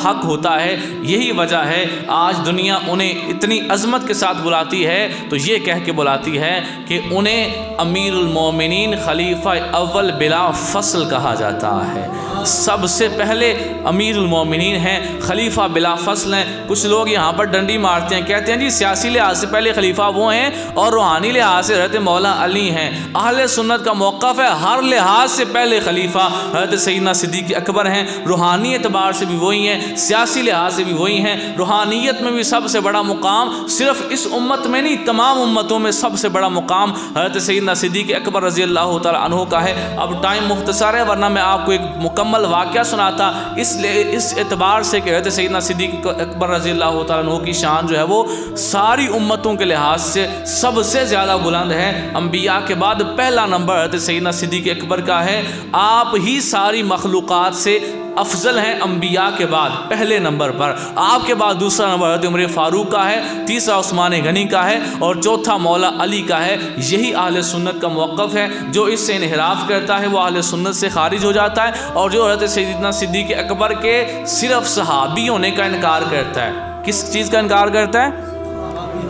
حق ہوتا ہے۔ یہی وجہ ہے آج دنیا انہیں اتنی عظمت کے ساتھ بلاتی ہے، تو یہ کہہ کے بلاتی ہے کہ انہیں امیر المومنین خلیفہ اول بلا فصل کہا جاتا ہے۔ سب سے پہلے امیر المومنین ہیں، خلیفہ بلا فصل ہیں۔ کچھ لوگ یہاں پر ڈنڈی مارتے ہیں، کہتے ہیں جی سیاسی لحاظ سے پہلے خلیفہ وہ ہیں اور روحانی لحاظ سے حضرت مولا علی ہیں۔ اہل سنت کا موقف ہے ہر لحاظ سے پہلے خلیفہ حضرت سیدنا صدیق اکبر ہیں، روحانی اعتبار سے بھی وہی ہیں، سیاسی لحاظ سے بھی وہی ہیں۔ روحانیت میں بھی سب سے بڑا مقام صرف اس امت میں نہیں، تمام امتوں میں سب سے بڑا مقام حضرت سیدنا صدیق اکبر رضی اللہ تعالیٰ عنہ کا ہے۔ اب ٹائم مختصر ہے، ورنہ میں آپ کو ایک مکمل واقعہ سناتا، اس اعتبار سے کہ حضرت سیدنا صدیق اکبر رضی اللہ تعالیٰ عنہ کی شان جو ہے وہ ساری امتوں کے لحاظ سے سب سے زیادہ بلند ہے۔ انبیاء کے بعد پہلا نمبر حضرت سیدنا صدیق اکبر کا ہے۔ آپ ہی ساری مخلوقات سے افضل ہیں، انبیاء کے بعد پہلے نمبر پر۔ آپ کے بعد دوسرا نمبر حضرت عمر فاروق کا ہے، تیسرا عثمان غنی کا ہے، اور چوتھا مولا علی کا ہے۔ یہی اہل سنت کا موقف ہے۔ جو اس سے انحراف کرتا ہے وہ اہل سنت سے خارج ہو جاتا ہے، اور جو حضرت سیدنا صدیق اکبر کے صرف صحابی ہونے کا انکار کرتا ہے۔ کس چیز کا انکار کرتا ہے؟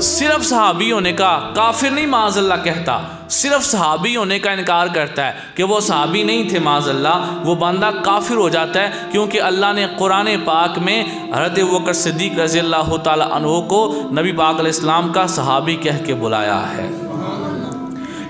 صرف صحابی ہونے کا، کافر نہیں معاذ اللہ کہتا، صرف صحابی ہونے کا انکار کرتا ہے کہ وہ صحابی نہیں تھے معاذ اللہ، وہ بندہ کافر ہو جاتا ہے، کیونکہ اللہ نے قرآن پاک میں حضرت ابوبکر صدیق رضی اللہ تعالی عنہ کو نبی پاک علیہ السلام کا صحابی کہہ کے بلایا ہے۔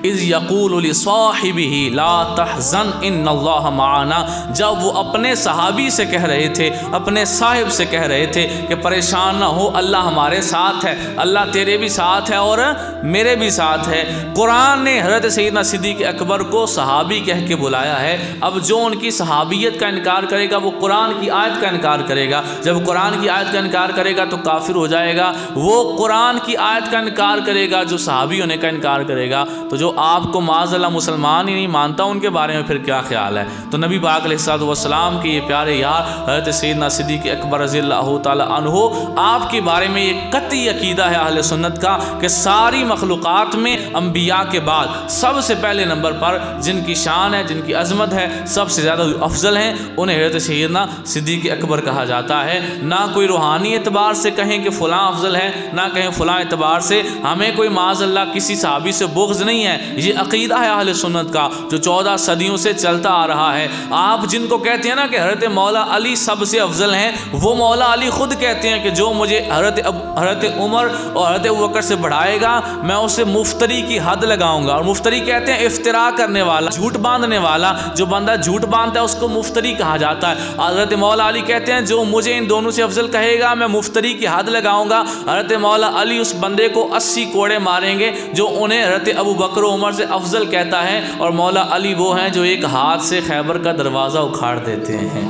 اذ یقول لصاحبہ لا تحزن ان اللہ معنا، جب وہ اپنے صحابی سے کہہ رہے تھے، اپنے صاحب سے کہہ رہے تھے کہ پریشان نہ ہو، اللہ ہمارے ساتھ ہے، اللہ تیرے بھی ساتھ ہے اور میرے بھی ساتھ ہے۔ قرآن نے حضرت سیدنا صدیق اکبر کو صحابی کہہ کے بلایا ہے۔ اب جو ان کی صحابیت کا انکار کرے گا وہ قرآن کی آیت کا انکار کرے گا، جب قرآن کی آیت کا انکار کرے گا تو کافر ہو جائے گا۔ وہ قرآن کی آیت کا انکار کرے گا جو صحابی ہونے کا انکار کرے گا، تو جو آپ کو معاذ اللہ مسلمان ہی نہیں مانتا ان کے بارے میں پھر کیا خیال ہے؟ تو نبی پاک علیہ الصلوۃ والسلام کے یہ پیارے یار حضرت سیدنا صدیق اکبر رضی اللہ تعالی عنہ، آپ کے بارے میں یہ قطعی عقیدہ ہے اہل سنت کا کہ ساری مخلوقات میں انبیاء کے بعد سب سے پہلے نمبر پر جن کی شان ہے، جن کی عظمت ہے، سب سے زیادہ افضل ہیں، انہیں حضرت سیدنا صدیق اکبر کہا جاتا ہے۔ نہ کوئی روحانی اعتبار سے کہیں کہ فلاں افضل ہے، نہ کہیں فلاں اعتبار سے، ہمیں کوئی معاذ اللہ کسی صحابی سے بغض نہیں ہے۔ یہ عقیدہ ہے اہل سنت کا جو 14 صدیوں سے چلتا آ رہا ہے۔ آپ جن کو کہتے ہیں نا کہ حضرت مولا علی سب سے افضل ہیں، وہ مولا علی خود کہتے ہیں کہ جو مجھے حضرت عمر اور حضرت ابوبکر سے بڑھائے گا میں اسے مفتری کی حد لگاؤں گا۔ اور مفتری کہتے ہیں افترا کرنے والا، جھوٹ باندھنے والا، جو بندہ جھوٹ باندھتا ہے اس کو مفتری کہا جاتا ہے۔ حضرت مولا علی کہتے ہیں جو مجھے ان دونوں سے افضل کہے گا میں مفتری کی حد لگاؤں گا۔ حضرت مولا علی اس بندے کو 80 کوڑے ماریں گے جو انہیں حضرت ابوبکر و عمر سے افضل کہتا ہے، اور مولا علی وہ ہیں جو ایک ہاتھ سے خیبر کا دروازہ اکھاڑ دیتے ہیں،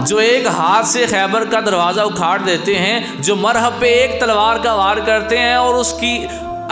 جو ایک ہاتھ سے خیبر کا دروازہ اکھاڑ دیتے ہیں، جو مرہب پہ ایک تلوار کا وار کرتے ہیں اور اس کی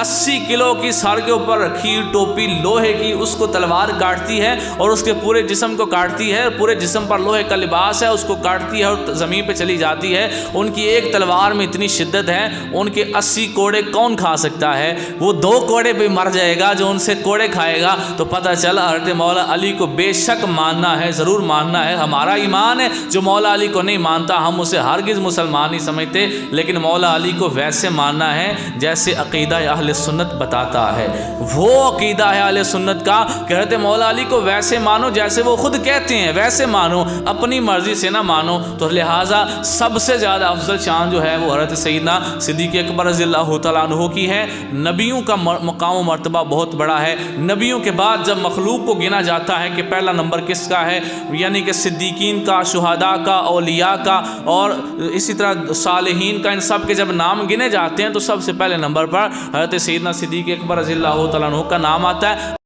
80 کلو کی سر کے اوپر رکھی ٹوپی لوہے کی اس کو تلوار کاٹتی ہے اور اس کے پورے جسم کو کاٹتی ہے، پورے جسم پر لوہے کا لباس ہے اس کو کاٹتی ہے اور زمین پہ چلی جاتی ہے۔ ان کی ایک تلوار میں اتنی شدت ہے، ان کے 80 کوڑے کون کھا سکتا ہے؟ وہ 2 کوڑے پہ مر جائے گا جو ان سے کوڑے کھائے گا۔ تو پتہ چلا حضرت مولا علی کو بے شک ماننا ہے، ضرور ماننا ہے، ہمارا ایمان ہے۔ جو مولا علی کو نہیں مانتا ہم اسے ہرگز مسلمان نہیں سمجھتے، لیکن مولا علی کو ویسے ماننا ہے جیسے عقیدہ اہل سنت بتاتا ہے۔ وہ عقیدہ ہے اہل سنت کا کہ حضرت مولا علی کو ویسے مانو جیسے وہ خود کہتے ہیں، ویسے مانو، اپنی مرضی سے نہ مانو۔ تو لہٰذا سب سے زیادہ افضل شان جو ہے وہ حضرت سیدنا صدیق اکبر رضی اللہ تعالیٰ عنہ کی ہے۔ نبیوں کا مقام و مرتبہ بہت بڑا ہے۔ نبیوں کے بعد جب مخلوق کو گنا جاتا ہے کہ پہلا نمبر کس کا ہے، یعنی کہ صدیقین کا، شہداء کا، اولیاء کا اور اسی طرح صالحین کا، ان سب کے جب نام گنے جاتے ہیں تو سب سے پہلے نمبر پر حضرت سیدنا صدیق اکبر رضی اللہ تعالیٰ عنہ کا نام آتا ہے۔